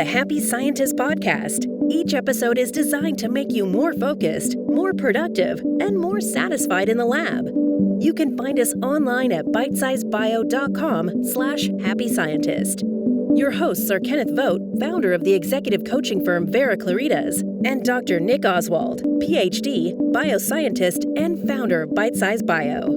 the Happy Scientist podcast. Each episode is designed to make you more focused, more productive, and more satisfied in the lab. You can find us online at bitesizebio.com/happy scientist. Your hosts are Kenneth Vogt, founder of the executive coaching firm Vera Claritas, and Dr. Nick Oswald, PhD, bioscientist, and founder of Bitesize Bio.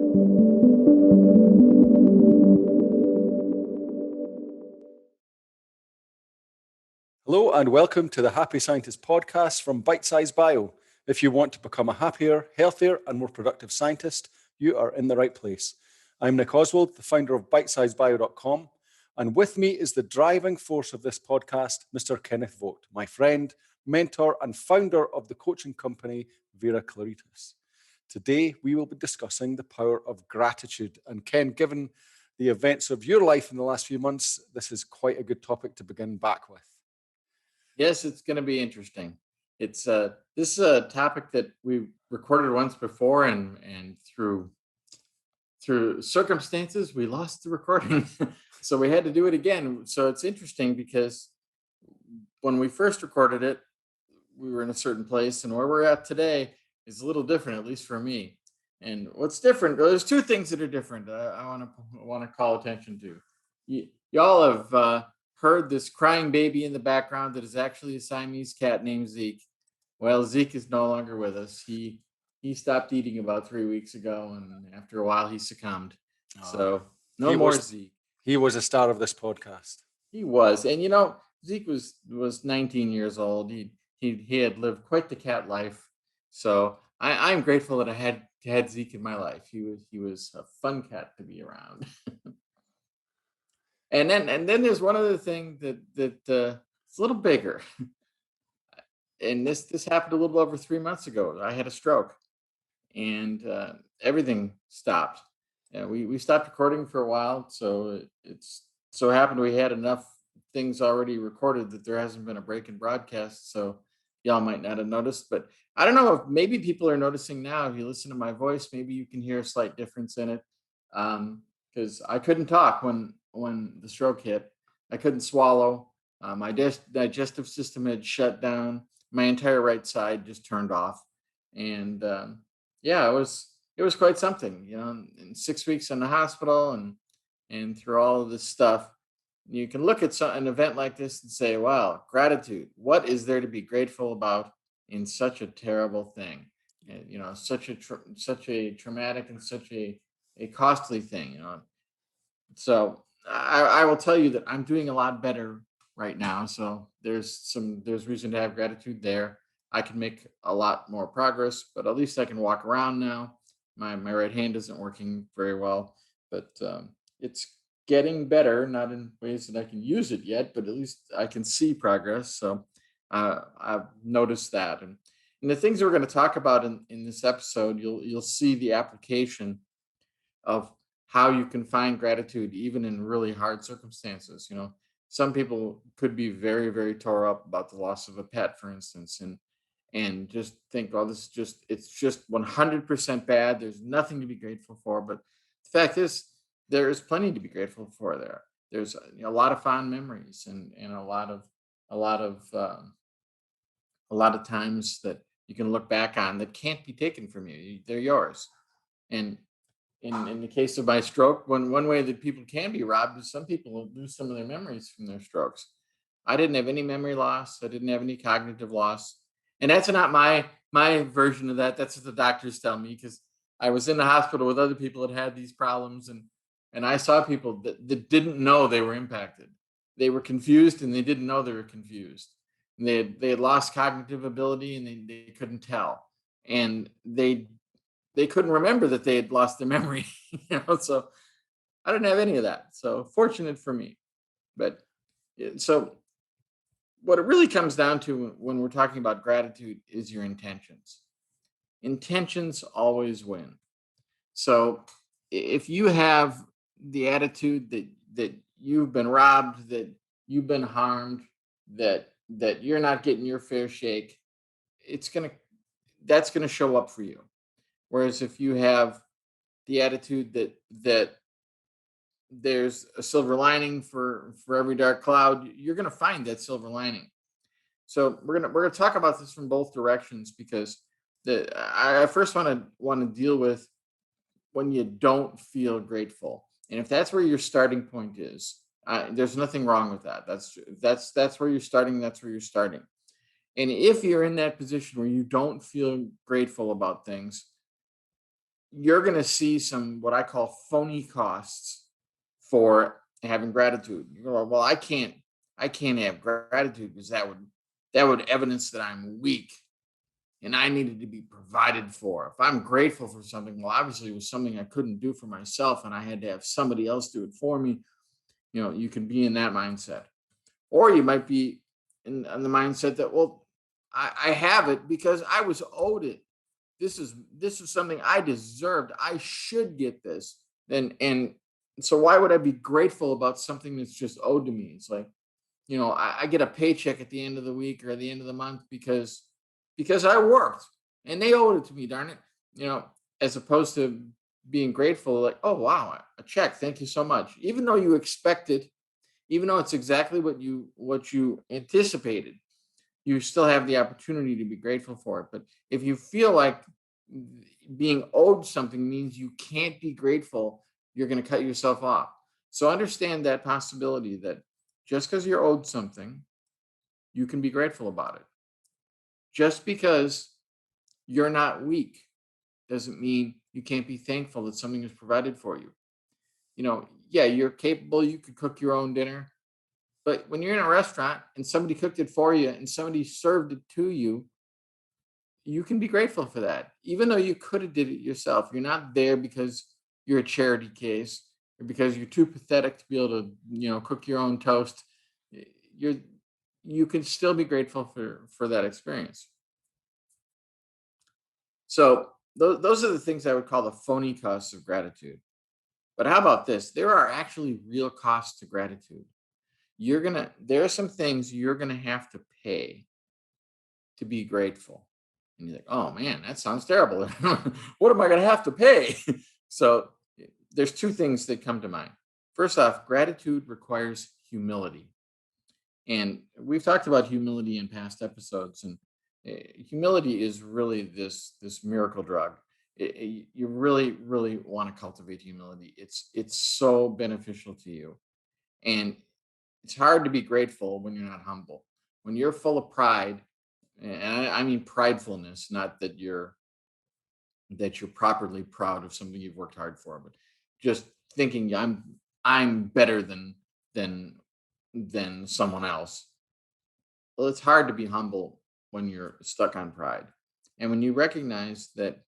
Hello and welcome to the Happy Scientist podcast from Bitesize Bio. If you want to become a happier, healthier, and more productive scientist, you are in the right place. I'm Nick Oswald, the founder of bitesizebio.com, and with me is the driving force of this podcast, Mr. Kenneth Vogt, my friend, mentor, and founder of the coaching company Vera Claritas. Today, we will be discussing the power of gratitude. And Ken, given the events of your life in the last few months, this is quite a good topic to begin back with. Yes, it's going to be interesting. This is a topic that we recorded once before, and through circumstances we lost the recording, so we had to do it again. So it's interesting because when we first recorded it, we were in a certain place, and where we're at today is a little different, at least for me. And what's different? Well, there's two things that are different. I want to call attention to. Y'all have heard this crying baby in the background that is actually a Siamese cat named Zeke. Well, Zeke is no longer with us. He stopped eating about 3 weeks ago, and after a while he succumbed. So no more Zeke. He was a star of this podcast. He was. And Zeke was 19 years old. He had lived quite the cat life. So I'm grateful that I had Zeke in my life. He was a fun cat to be around. And then there's one other thing that it's a little bigger. And this happened a little over 3 months ago. I had a stroke, and everything stopped. And we stopped recording for a while. So it's so happened we had enough things already recorded that there hasn't been a break in broadcast. So y'all might not have noticed, but I don't know if maybe people are noticing now. If you listen to my voice, maybe you can hear a slight difference in it. Because I couldn't talk when the stroke hit. I couldn't swallow. My digestive system had shut down. My entire right side just turned off, and it was quite something. In 6 weeks in the hospital, and through all of this stuff, you can look at an event like this and say, "Wow, gratitude! What is there to be grateful about in such a terrible thing? And, such a traumatic and such a costly thing." So I will tell you that I'm doing a lot better right now. So there's reason to have gratitude there. I can make a lot more progress, but at least I can walk around now. My right hand isn't working very well, but it's getting better, not in ways that I can use it yet, but at least I can see progress. So I've noticed that. And the things that we're going to talk about in this episode, you'll see the application of how you can find gratitude even in really hard circumstances. Some people could be very, very tore up about the loss of a pet, for instance, and just think, oh, it's just 100% bad. There's nothing to be grateful for. But the fact is, there is plenty to be grateful for there. There's a lot of fond memories and a lot of times that you can look back on that can't be taken from you. They're yours. And in the case of my stroke, one way that people can be robbed is some people lose some of their memories from their strokes. I didn't have any memory loss. I didn't have any cognitive loss. And that's not my version of that. That's what the doctors tell me, because I was in the hospital with other people that had these problems, and I saw people that didn't know they were impacted. They were confused, and they didn't know they were confused. And they had lost cognitive ability, and they couldn't tell. And they couldn't remember that they had lost their memory. So I didn't have any of that. So fortunate for me. But so what it really comes down to when we're talking about gratitude is your intentions. Intentions always win. So if you have the attitude that you've been robbed, that you've been harmed, that you're not getting your fair shake, that's gonna show up for you. Whereas if you have the attitude that there's a silver lining for every dark cloud. You're going to find that silver lining. So we're gonna talk about this from both directions, because I first want to deal with when you don't feel grateful, and if that's where your starting point is, there's nothing wrong with that. That's where you're starting. That's where you're starting. And if you're in that position where you don't feel grateful about things, you're going to see some what I call phony costs for having gratitude. You go, well, I can't have gratitude because that would evidence that I'm weak and I needed to be provided for. If I'm grateful for something, well, obviously it was something I couldn't do for myself and I had to have somebody else do it for me. You can be in that mindset. Or you might be in the mindset that, well, I have it because I was owed it. This is something I deserved. I should get this. And so why would I be grateful about something that's just owed to me? It's like, I get a paycheck at the end of the week or at the end of the month because I worked and they owed it to me, darn it. You know, as opposed to being grateful, like, oh wow, a check, thank you so much. Even though you expect it, even though it's exactly what you anticipated, you still have the opportunity to be grateful for it. But if you feel like being owed something means you can't be grateful, you're going to cut yourself off. So understand that possibility that just because you're owed something, you can be grateful about it. Just because you're not weak doesn't mean you can't be thankful that something is provided for you. Yeah, you're capable, you could cook your own dinner, but when you're in a restaurant and somebody cooked it for you and somebody served it to you, you can be grateful for that. Even though you could have did it yourself. You're not there because you're a charity case or because you're too pathetic to be able to, cook your own toast. You're you can still be grateful for that experience. So those are the things I would call the phony costs of gratitude. But how about this? There are actually real costs to gratitude. There are some things you're gonna have to pay to be grateful. And you're like, oh man, that sounds terrible. What am I going to have to pay? So there's two things that come to mind. First off, gratitude requires humility. And we've talked about humility in past episodes. And humility is really this miracle drug. You really, really want to cultivate humility. It's so beneficial to you. And it's hard to be grateful when you're not humble. When you're full of pride, and I mean pridefulness, not that you're properly proud of something you've worked hard for, but just thinking I'm better than than someone else. Well, it's hard to be humble when you're stuck on pride. And when you recognize that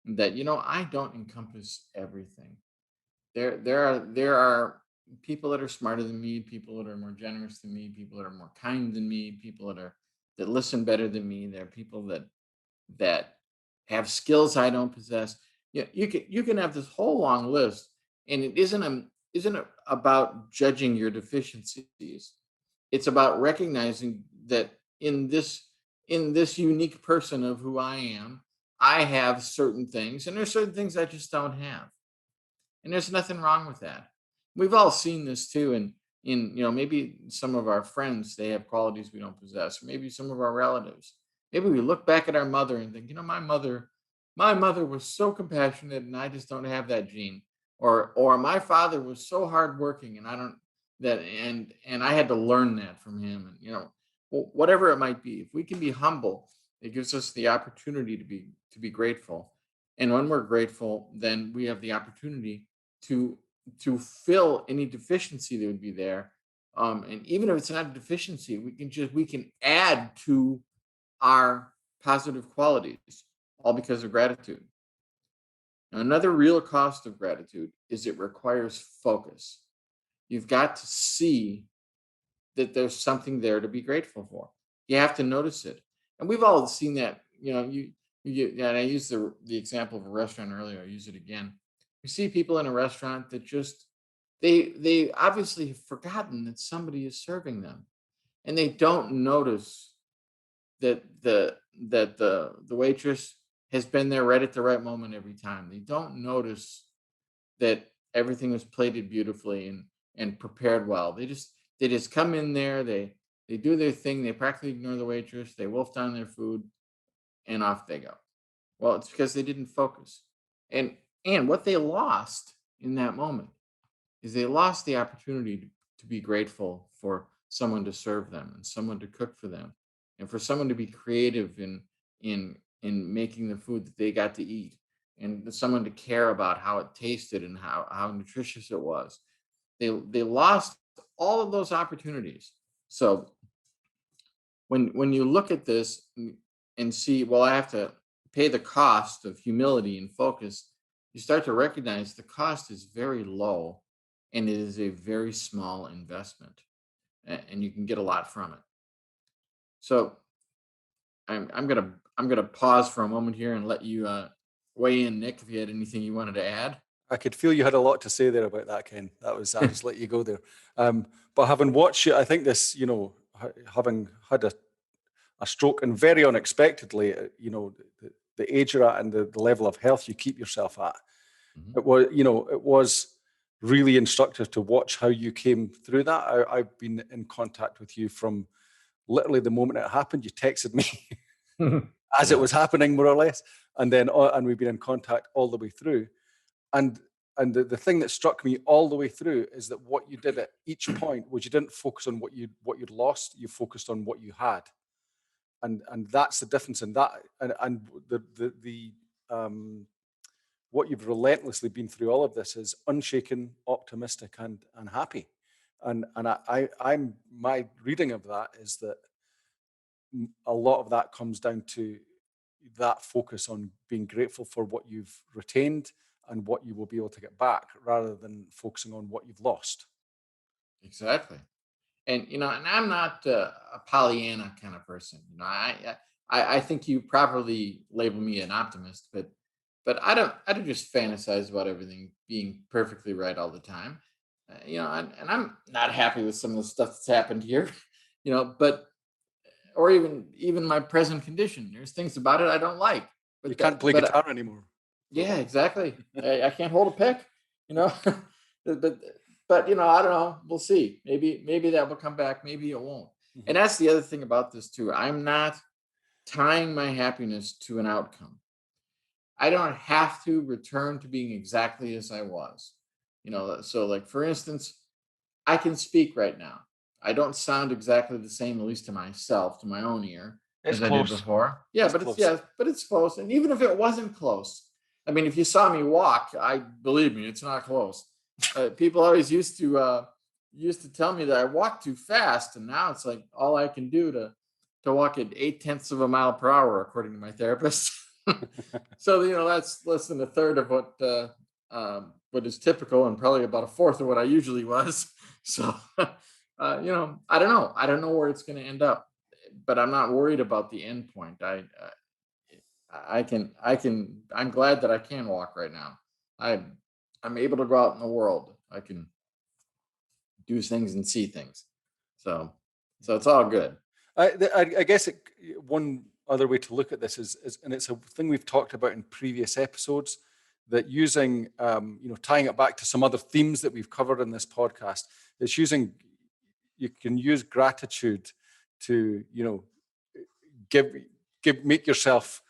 I don't encompass everything. There are people that are smarter than me, people that are more generous than me, people that are more kind than me, people that listen better than me. There are people that have skills I don't possess. Yeah, you can have this whole long list, and it isn't about judging your deficiencies. It's about recognizing that in this unique person of who I am, I have certain things, and there's certain things I just don't have, and there's nothing wrong with that. We've all seen this too, and in maybe some of our friends, they have qualities we don't possess, or maybe some of our relatives. Maybe we look back at our mother and think, my mother was so compassionate and I just don't have that gene. Or my father was so hardworking and I don't that and I had to learn that from him. And whatever it might be, if we can be humble, it gives us the opportunity to be grateful. And when we're grateful, then we have the opportunity to to fill any deficiency that would be there. And even if it's not a deficiency, we can add to our positive qualities, all because of gratitude. Now, another real cost of gratitude is it requires focus. You've got to see that there's something there to be grateful for. You have to notice it. And we've all seen that, and I used the example of a restaurant earlier, I use it again. You see people in a restaurant that just they obviously have forgotten that somebody is serving them. And they don't notice that the waitress has been there right at the right moment every time. They don't notice that everything was plated beautifully and prepared well. They just come in there, they do their thing, they practically ignore the waitress, they wolf down their food, and off they go. Well, it's because they didn't focus. And what they lost in that moment is they lost the opportunity to be grateful for someone to serve them and someone to cook for them and for someone to be creative in making the food that they got to eat and someone to care about how it tasted and how nutritious it was. They lost all of those opportunities. So when you look at this and see, well, I have to pay the cost of humility and focus, you start to recognize the cost is very low and it is a very small investment, and you can get a lot from it. So I'm gonna pause for a moment here and let you weigh in, Nick, if you had anything you wanted to add. I could feel you had a lot to say there about that, Ken. I just let you go there. But having watched it, I think this, having had a stroke and very unexpectedly, the age you're at and the level of health you keep yourself at, Mhm. it was really instructive to watch how you came through that. I've been in contact with you from literally the moment it happened. You texted me as it Yeah, was happening, more or less, and we've been in contact all the way through. And the thing that struck me all the way through is that what you did at each point was you didn't focus on what you'd lost. You focused on what you had, and that's the difference in that. And the what you've relentlessly been through all of this is unshaken, optimistic, and happy. And I'm my reading of that is that a lot of that comes down to that focus on being grateful for what you've retained and what you will be able to get back rather than focusing on what you've lost. exactly. And I'm not a Pollyanna kind of person. I think you properly label me an optimist, but I don't just fantasize about everything being perfectly right all the time. And I'm not happy with some of the stuff that's happened here. But or even my present condition. There's things about it I don't like. You But can't that play but guitar anymore. Yeah, exactly. I can't hold a pick, you know. but but I don't know. We'll see. Maybe that will come back. Maybe it won't. And Mhm. that's the other thing about this too. I'm not tying my happiness to an outcome. I don't have to return to being exactly as I was. So like for instance, I can speak right now. I don't sound exactly the same, at least to myself, to my own ear, It's as I did close. before. Yeah, It's but it's close. yeah, but it's close. And even if it wasn't close, I mean, if you saw me walk, I believe me, it's not close. People always used to tell me that I walk too fast, and now it's like all I can do to walk at 8/10 of a mile per hour, according to my therapist. So that's less than a third of what is typical, and probably about a fourth of what I usually was. So, I don't know where it's going to end up, but I'm not worried about the end point. I'm glad that I can walk right now. I'm able to go out in the world. I can do things and see things. So, so it's all good. I guess one other way to look at this is, and it's a thing we've talked about in previous episodes, that using, tying it back to some other themes that we've covered in this podcast, is you can use gratitude to, give, make yourself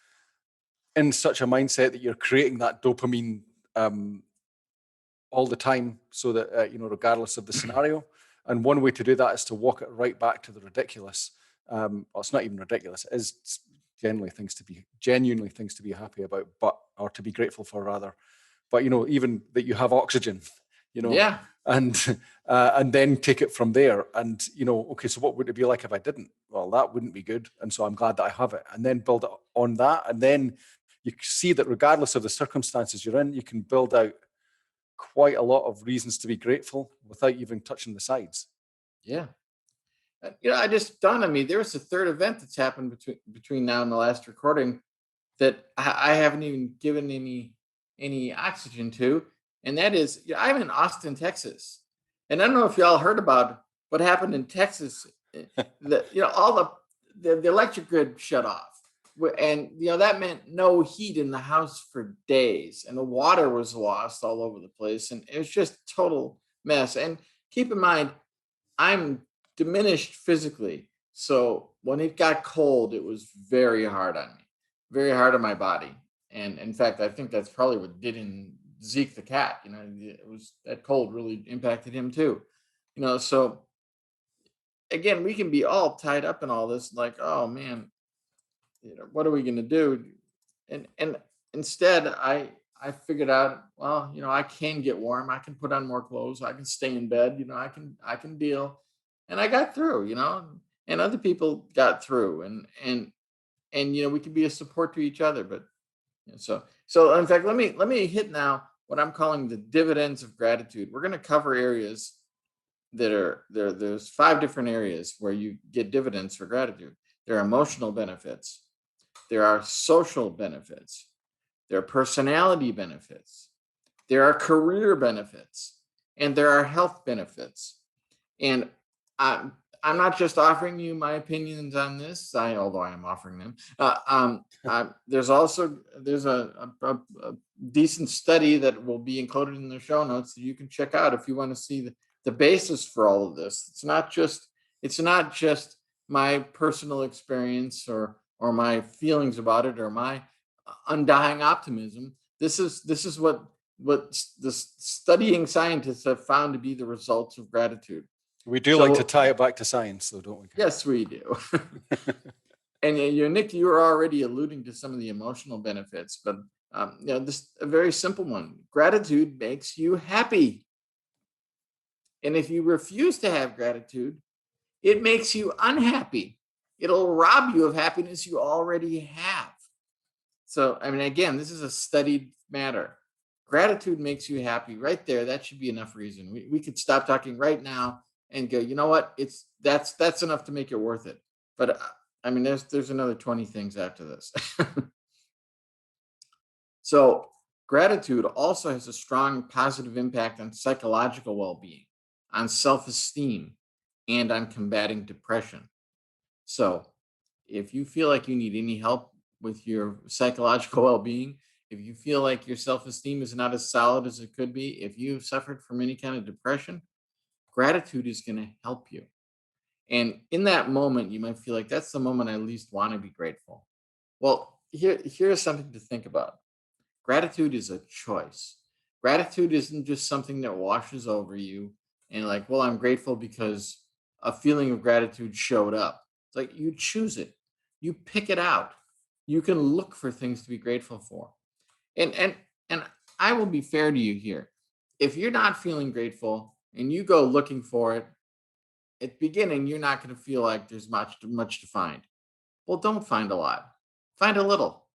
in such a mindset that you're creating that dopamine um, all the time, so that regardless of the scenario. And one way to do that is to walk it right back to the ridiculous. Well, it's not even ridiculous. It is genuinely things to be happy about, or to be grateful for rather. But even that you have oxygen, you know, Yeah, and and then take it from there. And okay, so what would it be like if I didn't? Well, that wouldn't be good. And so I'm glad that I have it, and then build it on that, and then you see that regardless of the circumstances you're in, you can build out quite a lot of reasons to be grateful without even touching the sides. yeah. I just dawned on me there's a third event that's happened between now and the last recording that I haven't even given any oxygen to, and that is I'm in Austin, Texas, and I don't know if y'all heard about what happened in Texas. All the electric grid shut off, And that meant no heat in the house for days, and the water was lost all over the place, and it was just total mess. And keep in mind, I'm diminished physically, so when it got cold, it was very hard on me, very hard on my body. And in fact, I think that's probably what did in Zeke the cat. It was that cold really impacted him too. So again, we can be all tied up in all this, like, oh man, what are we going to do? And instead, I figured out, well, I can get warm, I can put on more clothes, I can stay in bed, I can deal. And I got through, and other people got through, and we can be a support to each other. But so in fact, let me hit now what I'm calling the dividends of gratitude. We're going to cover areas that are there. There's 5 different areas where you get dividends for gratitude. There are emotional benefits, there are social benefits, there are personality benefits, there are career benefits, and there are health benefits. And I'm not just offering you my opinions on this, although I am offering them. There's a decent study that will be included in the show notes that you can check out if you want to see the basis for all of this. It's not just my personal experience or my feelings about it or my undying optimism. This is what the studying scientists have found to be the results of gratitude. We do like to tie it back to science, though, don't we? Yes, we do. And Nick, you were already alluding to some of the emotional benefits, but this a very simple one. Gratitude makes you happy, and if you refuse to have gratitude, it makes you unhappy. It'll rob you of happiness you already have. So, I mean, again, this is a studied matter. Gratitude makes you happy. Right there, that should be enough reason. We could stop talking right now and go, you know what? That's enough to make it worth it. But I mean, there's another 20 things after this. So, gratitude also has a strong positive impact on psychological well-being, on self-esteem, and on combating depression. So, if you feel like you need any help with your psychological well being, if you feel like your self esteem is not as solid as it could be, if you've suffered from any kind of depression, gratitude is going to help you. And in that moment, you might feel like that's the moment I least want to be grateful. Well, here's something to think about. Gratitude is a choice. Gratitude isn't just something that washes over you and, like, well, I'm grateful because a feeling of gratitude showed up. It's like you choose it, you pick it out. You can look for things to be grateful for. And I will be fair to you here. If you're not feeling grateful and you go looking for it at the beginning, you're not going to feel like there's much to find. Well, don't find a lot. Find a little.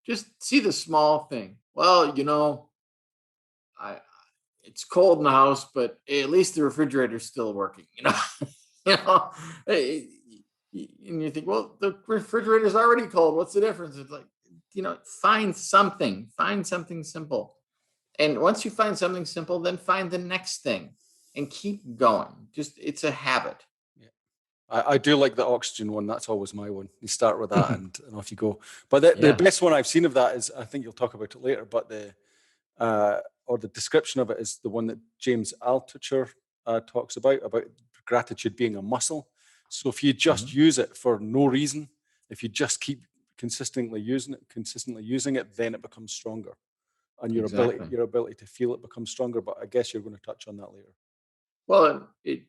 Just see the small thing. Well, I it's cold in the house, but at least the refrigerator's still working. you know. eh, and you think, well, the refrigerator's already cold. What's the difference? It's like, find something simple. And once you find something simple, then find the next thing and keep going. Just it's a habit. Yeah. I do like the oxygen one. That's always my one. You start with that and off you go. But the Yeah. best one I've seen of that is, I think you'll talk about it later, but the description of it is the one that James Altucher talks about gratitude being a muscle. So if you just use it for no reason, if you just keep consistently using it, then it becomes stronger. And your Exactly. ability to feel it becomes stronger. But I guess you're going to touch on that later. Well, we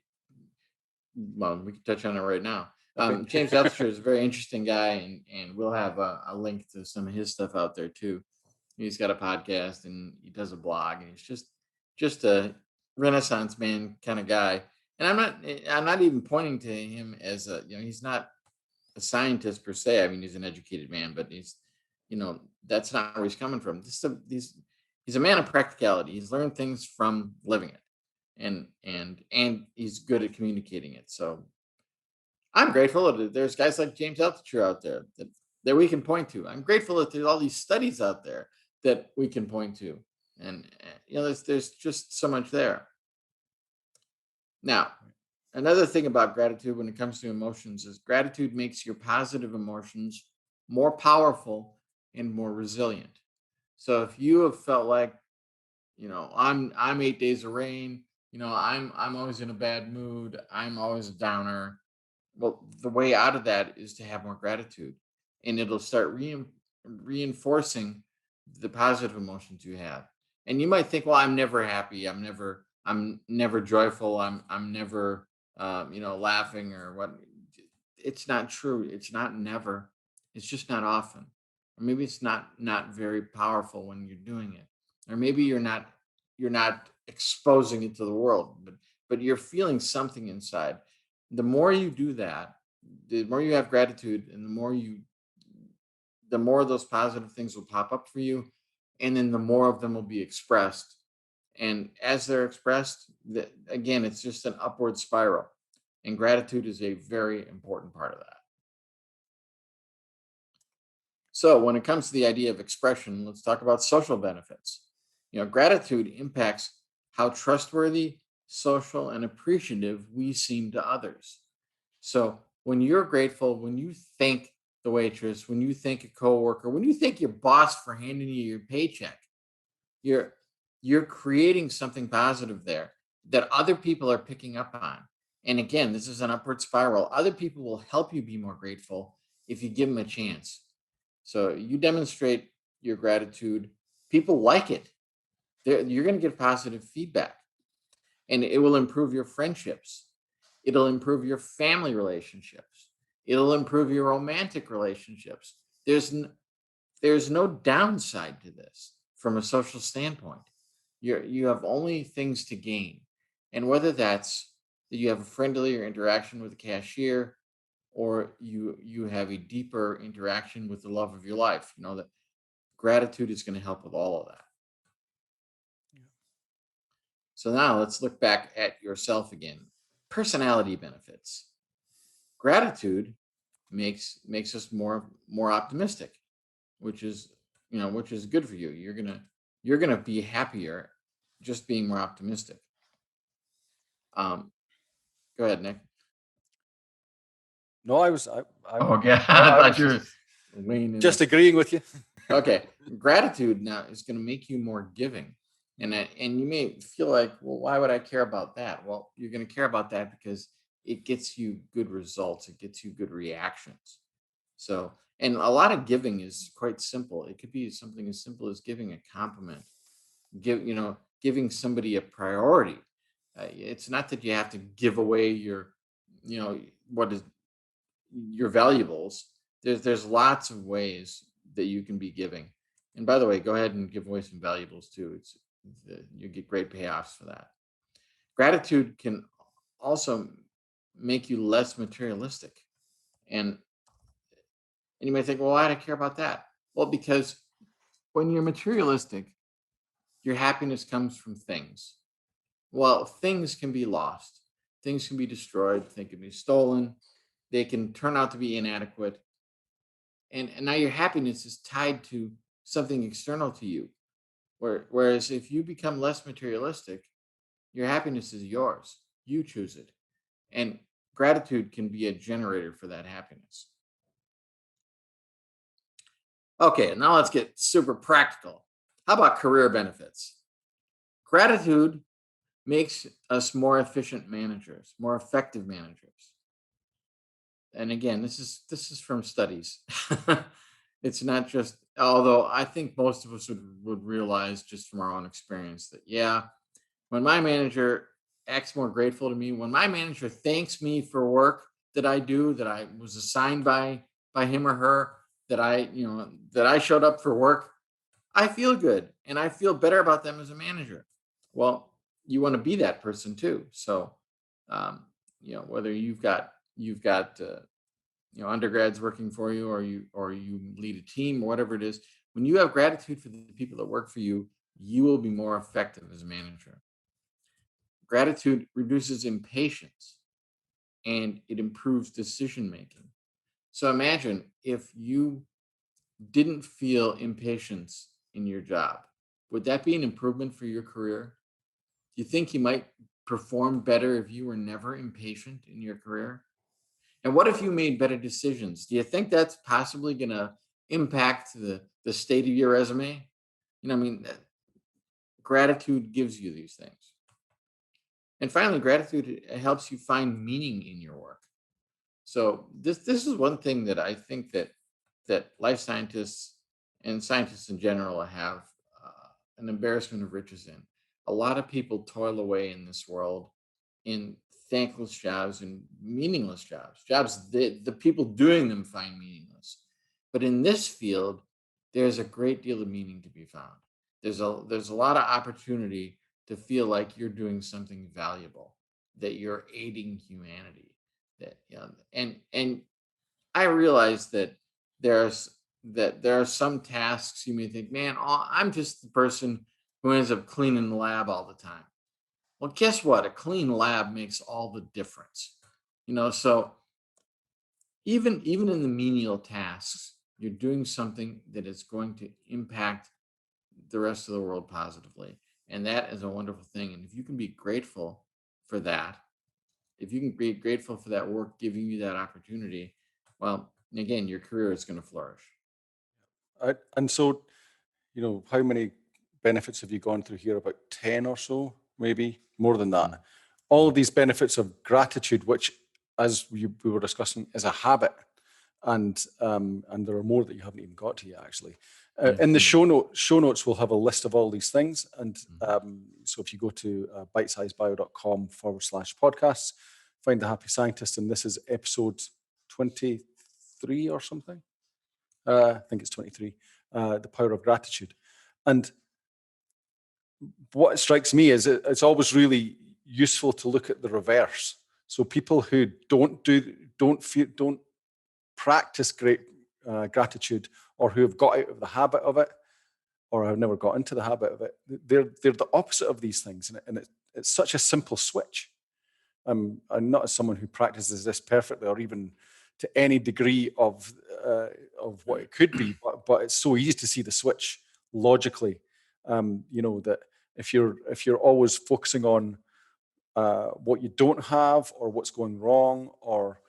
can touch on it right now. Okay. James Altucher is a very interesting guy, and we'll have a link to some of his stuff out there too. He's got a podcast and he does a blog, and he's just a Renaissance man kind of guy. And I'm not even pointing to him as he's not a scientist per se. I mean, he's an educated man, but that's not where he's coming from. He's a man of practicality. He's learned things from living it, and he's good at communicating it. So I'm grateful that there's guys like James Altucher out there that we can point to. I'm grateful that there's all these studies out there that we can point to, and there's just so much there. Now, another thing about gratitude when it comes to emotions is gratitude makes your positive emotions more powerful, and more resilient. So if you have felt like, I'm 8 days of rain, I'm always in a bad mood, I'm always a downer. Well, the way out of that is to have more gratitude, and it'll start reinforcing the positive emotions you have. And you might think, well, I'm never happy, I'm never joyful, I'm never laughing or what. It's not true. It's not never. It's just not often. Or maybe it's not very powerful when you're doing it. Or maybe you're not exposing it to the world, but you're feeling something inside. The more you do that, the more you have gratitude, and the more those positive things will pop up for you, and then the more of them will be expressed. And as they're expressed, again, it's just an upward spiral. And gratitude is a very important part of that. So, when it comes to the idea of expression, let's talk about social benefits. Gratitude impacts how trustworthy, social, and appreciative we seem to others. So, when you're grateful, when you thank the waitress, when you thank a coworker, when you thank your boss for handing you your paycheck, you're you're creating something positive there that other people are picking up on. And again, this is an upward spiral. Other people will help you be more grateful if you give them a chance. So you demonstrate your gratitude, people like it. You're going to get positive feedback, and it will improve your friendships. It'll improve your family relationships. It'll improve your romantic relationships. There's no downside to this from a social standpoint. You have only things to gain. And whether that's that you have a friendlier interaction with the cashier, or you have a deeper interaction with the love of your life, that gratitude is going to help with all of that. So now let's look back at yourself again. Personality benefits. Gratitude makes us more optimistic, which is good for you. You're gonna be happier just being more optimistic. Um, Go ahead, Nick. No, Oh, okay. no, I I thought was you were leaning in. just agreeing with you. Okay, gratitude now is going to make you more giving, and you may feel like, well, why would I care about that? Well, you're going to care about that because it gets you good results. It gets you good reactions. So, and a lot of giving is quite simple. It could be something as simple as giving a compliment, giving somebody a priority. It's not that you have to give away what is your valuables. There's lots of ways that you can be giving. And by the way, go ahead and give away some valuables too. You get great payoffs for that. Gratitude can also make you less materialistic. And and you may think, well, why do I care about that? Well, because when you're materialistic, your happiness comes from things. Well, things can be lost, things can be destroyed, they can be stolen, they can turn out to be inadequate. And now your happiness is tied to something external to you. Whereas if you become less materialistic, your happiness is yours. You choose it. And gratitude can be a generator for that happiness. Okay, now let's get super practical. How about career benefits? Gratitude makes us more efficient managers, more effective managers. And again, this is from studies. It's not just, although I think most of us would realize just from our own experience that, yeah, when my manager acts more grateful to me, when my manager thanks me for work that I do, that I was assigned by him or her, that I showed up for work, I feel good and I feel better about them as a manager. Well, you want to be that person too. So, um, whether you've got undergrads working for you, or you lead a team, or whatever it is, when you have gratitude for the people that work for you, you will be more effective as a manager. Gratitude reduces impatience, and it improves decision making. So imagine if you didn't feel impatience in your job. Would that be an improvement for your career? Do you think you might perform better if you were never impatient in your career? And what if you made better decisions? Do you think that's possibly going to impact the state of your resume? I mean, gratitude gives you these things. And finally, gratitude helps you find meaning in your work. So this is one thing that I think that life scientists and scientists in general have an embarrassment of riches in. A lot of people toil away in this world in thankless jobs and meaningless jobs the people doing them find meaningless. But in this field, there's a great deal of meaning to be found. There's a lot of opportunity to feel like you're doing something valuable, that you're aiding humanity, that and I realize that there are some tasks you may think, man, I'm just the person who ends up cleaning the lab all the time. Well, guess what? A clean lab makes all the difference. So even in the menial tasks, you're doing something that is going to impact the rest of the world positively. And that is a wonderful thing. And if you can be grateful for that, if you can be grateful for that work giving you that opportunity, well, again, your career is going to flourish. And so, how many benefits have you gone through here? About 10 or so, maybe more than that. All of these benefits of gratitude, which, as we were discussing, is a habit. And there are more that you haven't even got to yet, actually. In the show notes, we'll have a list of all these things. And so if you go to bitesizebio.com/podcasts, find the Happy Scientist, and this is episode 23 or something. I think it's 23, The Power of Gratitude. And what strikes me is it's always really useful to look at the reverse. So people who don't practice great gratitude, or who have got out of the habit of it, or have never got into the habit of it, they're the opposite of these things. And it's such a simple switch. I'm not as someone who practices this perfectly, or even to any degree of what it could be, but it's so easy to see the switch logically. That if you're always focusing on what you don't have, or what's going wrong, or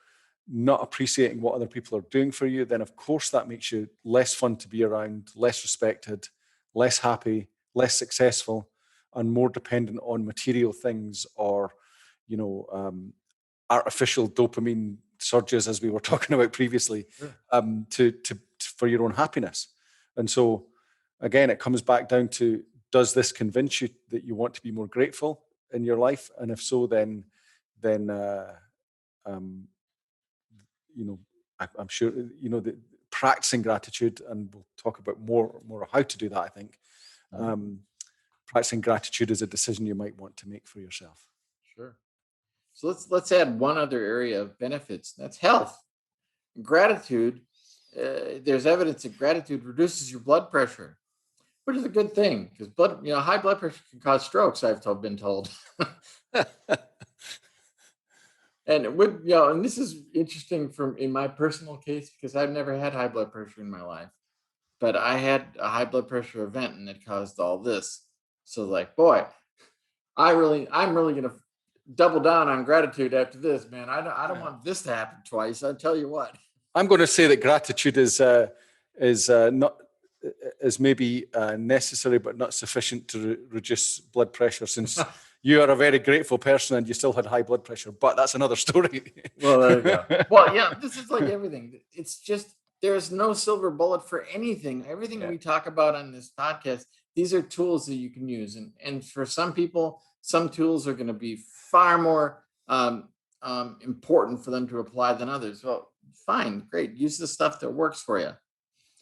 not appreciating what other people are doing for you, then of course that makes you less fun to be around, less respected, less happy, less successful, and more dependent on material things, or artificial dopamine surges, as we were talking about previously, for your own happiness. And so again, it comes back down to, does this convince you that you want to be more grateful in your life? And if so, then I'm sure the practicing gratitude, and we'll talk about more how to do that. I think practicing gratitude is a decision you might want to make for yourself. Sure. So let's add one other area of benefits. That's health. Gratitude. There's evidence that gratitude reduces your blood pressure, which is a good thing, because high blood pressure can cause strokes. Been told. And and this is interesting in my personal case, because I've never had high blood pressure in my life, but I had a high blood pressure event, and it caused all this. So, like, boy, I'm really gonna double down on gratitude after this, man. I don't want this to happen twice. I tell you what. I'm going to say that gratitude is maybe necessary, but not sufficient to reduce blood pressure, since you are a very grateful person and you still had high blood pressure. But that's another story. Well, there you go. Well, yeah, this is like everything. It's just, there's no silver bullet for anything. Everything we talk about on this podcast, these are tools that you can use. And for some people, some tools are going to be far more important for them to apply than others. Well, fine, great. Use the stuff that works for you.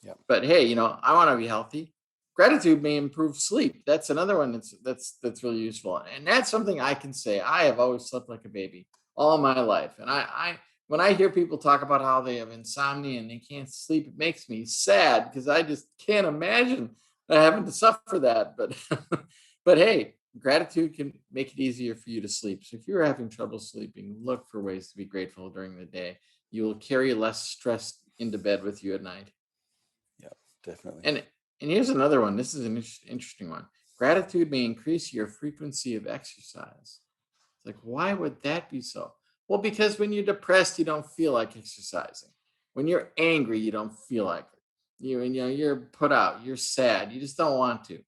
Yeah. But hey, I want to be healthy. Gratitude may improve sleep. That's another one that's really useful. And that's something I can say. I have always slept like a baby all my life. And I when I hear people talk about how they have insomnia and they can't sleep, it makes me sad, because I just can't imagine having to suffer that. But hey, gratitude can make it easier for you to sleep. So if you're having trouble sleeping, look for ways to be grateful during the day. You will carry less stress into bed with you at night. Yeah, definitely. And here's another one. This is an interesting one. Gratitude may increase your frequency of exercise. It's like, why would that be so? Well, because when you're depressed, you don't feel like exercising. When you're angry, you don't feel like it. You're put out, you're sad, you just don't want to.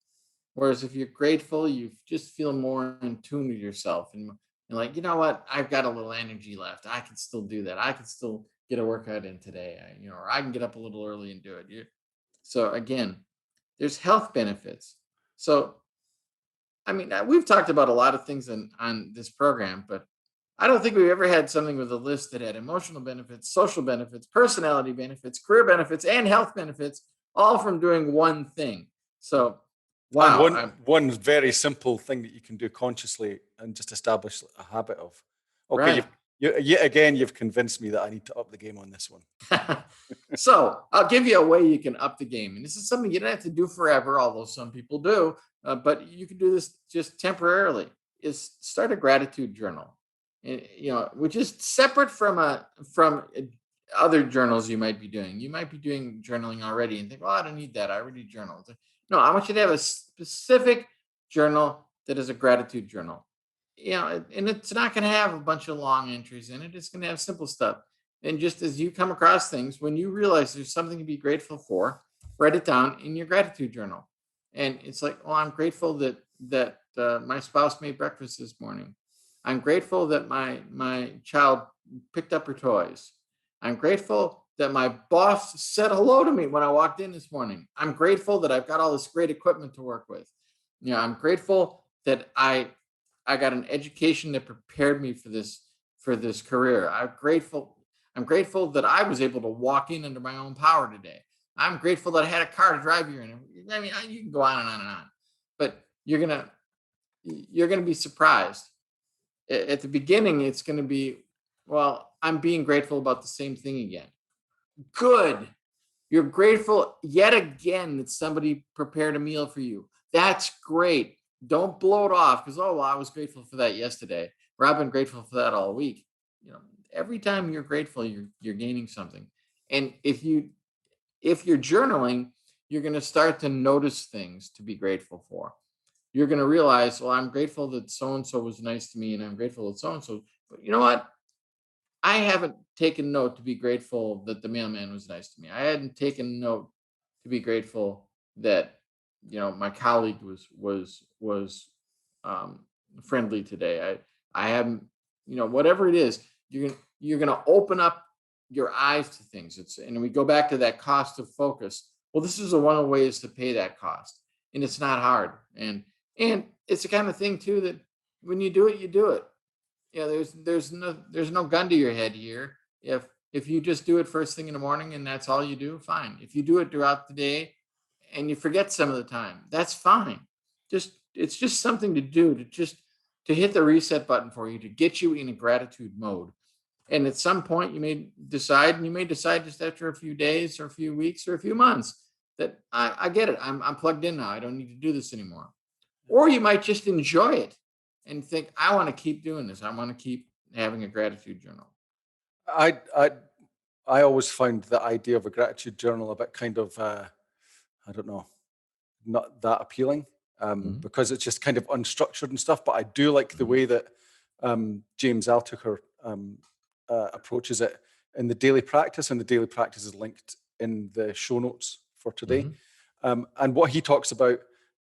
Whereas if you're grateful, you just feel more in tune with yourself and like, you know what, I've got a little energy left. I can still do that. I can still get a workout in today. Or I can get up a little early and do it. So again, there's health benefits. So I mean, we've talked about a lot of things on this program, but I don't think we've ever had something with a list that had emotional benefits, social benefits, personality benefits, career benefits, and health benefits, all from doing one thing. So, And wow. one very simple thing that you can do consciously and just establish a habit of. Okay, Right. yet again, you've convinced me that I need to up the game on this one. So I'll give you a way you can up the game. And this is something you don't have to do forever, although some people do, but you can do this just temporarily, is start a gratitude journal. Which is separate from other journals you might be doing. You might be doing journaling already and think, well, I don't need that. I already journaled. No, I want you to have a specific journal that is a gratitude journal. And it's not going to have a bunch of long entries in it. It's going to have simple stuff. And just as you come across things, when you realize there's something to be grateful for, write it down in your gratitude journal. And it's like, well, I'm grateful that my spouse made breakfast this morning. I'm grateful that my child picked up her toys. I'm grateful that my boss said hello to me when I walked in this morning. I'm grateful that I've got all this great equipment to work with. I'm grateful that I got an education that prepared me for this career. I'm grateful that I was able to walk in under my own power today. I'm grateful that I had a car to drive here in. I mean, you can go on and on and on, but you're gonna be surprised. At the beginning, it's gonna be, well, I'm being grateful about the same thing again. Good. You're grateful yet again that somebody prepared a meal for you. That's great. Don't blow it off because, oh, well, I was grateful for that yesterday, or I've been grateful for that all week. Every time you're grateful, you're gaining something. And if you're journaling, you're going to start to notice things to be grateful for. You're going to realize, well, I'm grateful that so and so was nice to me, and I'm grateful that so and so. But you know what? I haven't taken note to be grateful that the mailman was nice to me. I hadn't taken note to be grateful that my colleague was friendly today. I haven't, whatever it is, you're gonna open up your eyes to things. And we go back to that cost of focus. Well, this is one of the ways to pay that cost, and it's not hard. And it's the kind of thing too that when you do it, you do it. There's no gun to your head here. If you just do it first thing in the morning and that's all you do, fine. If you do it throughout the day and you forget some of the time, that's fine. It's just something to do to hit the reset button for you, to get you in a gratitude mode. And at some point you may decide just after a few days or a few weeks or a few months that I get it. I'm plugged in now. I don't need to do this anymore. Or you might just enjoy it and think, I want to keep doing this. I want to keep having a gratitude journal. I always found the idea of a gratitude journal a bit kind of I don't know, not that appealing because it's just kind of unstructured and stuff. But I do like the way that James Altucher approaches it in the daily practice, and the daily practice is linked in the show notes for today. And what he talks about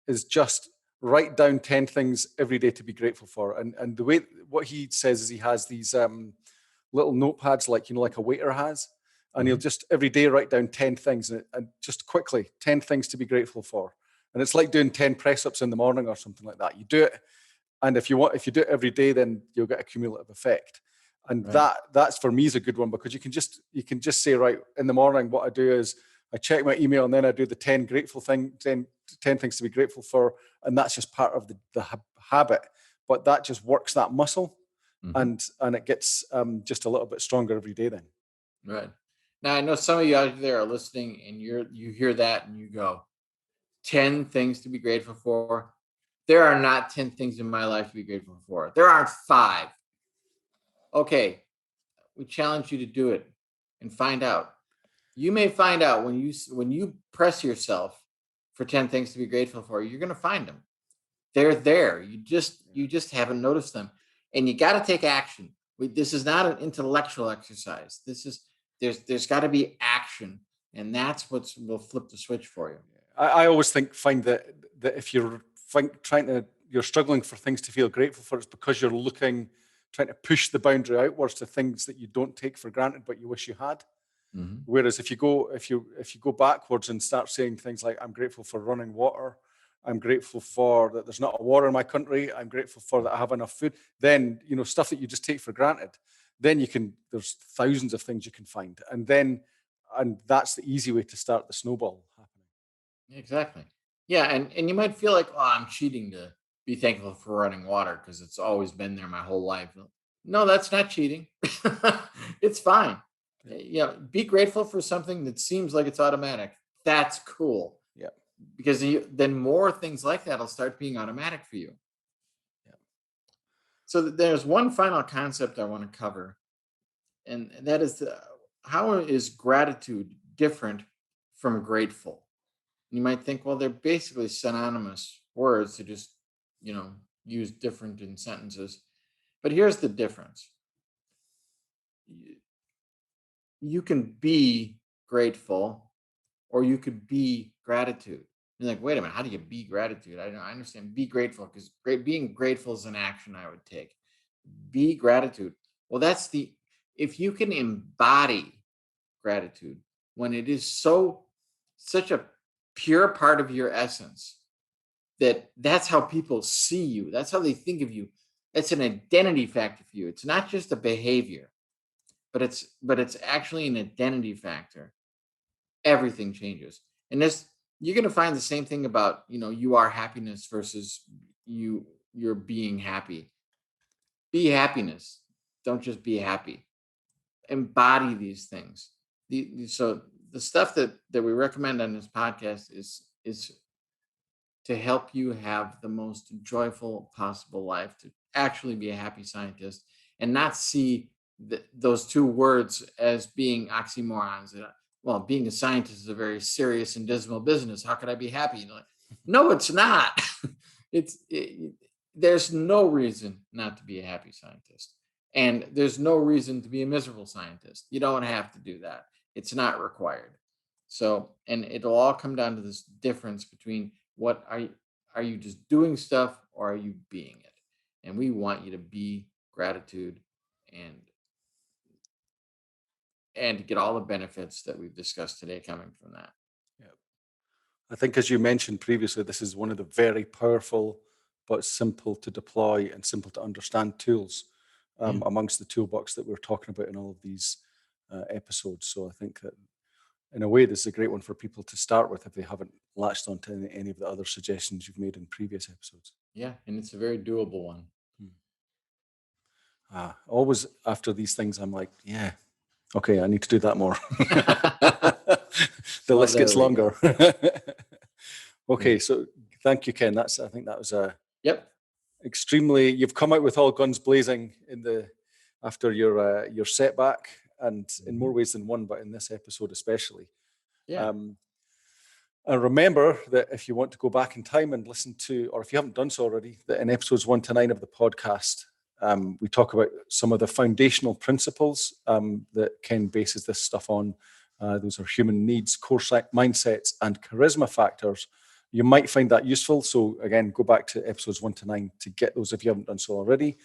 is just write down 10 things every day to be grateful for. And the way what he says is he has these little notepads like a waiter has, and he'll just every day write down 10 things and just quickly 10 things to be grateful for. And it's like doing 10 press ups in the morning or something like that. You do it, and if you do it every day, then you'll get a cumulative effect. And that's for me is a good one, because you can just say, right, in the morning what I do is I check my email and then I do the 10 things to be grateful for, and that's just part of the habit. But that just works that muscle, and it gets just a little bit stronger every day then. Right. Now I know some of you out there are listening and you hear that and you go, 10 things to be grateful for. There are not 10 things in my life to be grateful for. There aren't 5. Okay. We challenge you to do it and find out. You may find out when you press yourself for 10 things to be grateful for, you're going to find them. They're there. You just haven't noticed them. And you got to take action. This is not an intellectual exercise. There's got to be action, and that's what will flip the switch for you. I always find that if you're you're struggling for things to feel grateful for, it's because you're trying to push the boundary outwards to things that you don't take for granted but you wish you had. Mm-hmm. Whereas if you go backwards and start saying things like, I'm grateful for running water, I'm grateful for that there's not a war in my country, I'm grateful for that I have enough food, then stuff that you just take for granted, then there's thousands of things you can find, and that's the easy way to start the snowball happening. Exactly. Yeah, and you might feel like, oh, I'm cheating to be thankful for running water because it's always been there my whole life. No, that's not cheating. It's fine. Be grateful for something that seems like it's automatic. That's cool. Yeah. Because then more things like that will start being automatic for you. Yeah. So there's one final concept I want to cover, and that is how is gratitude different from grateful? You might think, well, they're basically synonymous words to just, use different in sentences. But here's the difference. You can be grateful, or you could be gratitude. You're like, wait a minute, how do you be gratitude? I understand be grateful, because being grateful is an action I would take. Be gratitude. Well, if you can embody gratitude when it is such a pure part of your essence, that's how people see you, that's how they think of you, it's an identity factor for you. It's not just a behavior, but it's actually an identity factor. Everything changes. And you're going to find the same thing about, you are happiness versus you're being happy. Be happiness. Don't just be happy. Embody these things. So the stuff that we recommend on this podcast is to help you have the most joyful possible life, to actually be a happy scientist, and not see those two words as being oxymorons. Well, being a scientist is a very serious and dismal business. How could I be happy? No, it's not. There's no reason not to be a happy scientist. And there's no reason to be a miserable scientist. You don't have to do that. It's not required. So, and it'll all come down to this difference between what are you just doing stuff, or are you being it? And we want you to be gratitude and to get all the benefits that we've discussed today coming from that. Yeah. I think, as you mentioned previously, this is one of the very powerful but simple to deploy and simple to understand tools amongst the toolbox that we're talking about in all of these episodes. So I think that in a way, this is a great one for people to start with if they haven't latched onto any of the other suggestions you've made in previous episodes. Yeah, and it's a very doable one. Always after these things, I'm like, yeah, okay, I need to do that more. The list gets longer. Okay, so thank you, Ken. I think that was extremely. You've come out with all guns blazing after your setback, and in more ways than one, but in this episode especially. Yeah. And remember that if you want to go back in time and listen to, or if you haven't done so already, that in episodes 1 to 9 of the podcast, we talk about some of the foundational principles that Ken bases this stuff on. Those are human needs, core mindsets, and charisma factors. You might find that useful. So again, go back to episodes 1 to 9 to get those if you haven't done so already.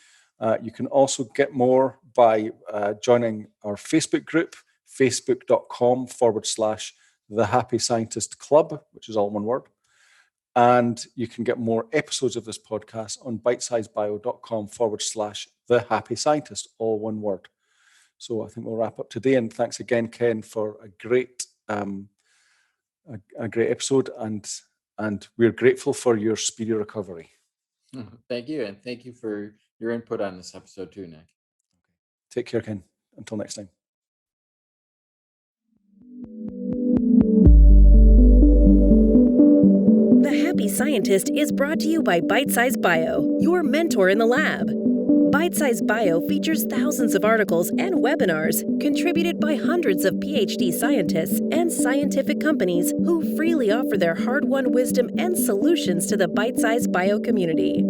You can also get more by joining our Facebook group, facebook.com/The Happy Scientist Club, which is all one word. And you can get more episodes of this podcast on bitesizebio.com/The Happy Scientist, all one word. So I think we'll wrap up today. And thanks again, Ken, for a great episode. And we're grateful for your speedy recovery. Thank you. And thank you for your input on this episode too, Nick. Take care, Ken. Until next time. The Happy Scientist is brought to you by Bitesize Bio, your mentor in the lab. Bitesize Bio features thousands of articles and webinars contributed by hundreds of PhD scientists and scientific companies who freely offer their hard-won wisdom and solutions to the Bitesize Bio community.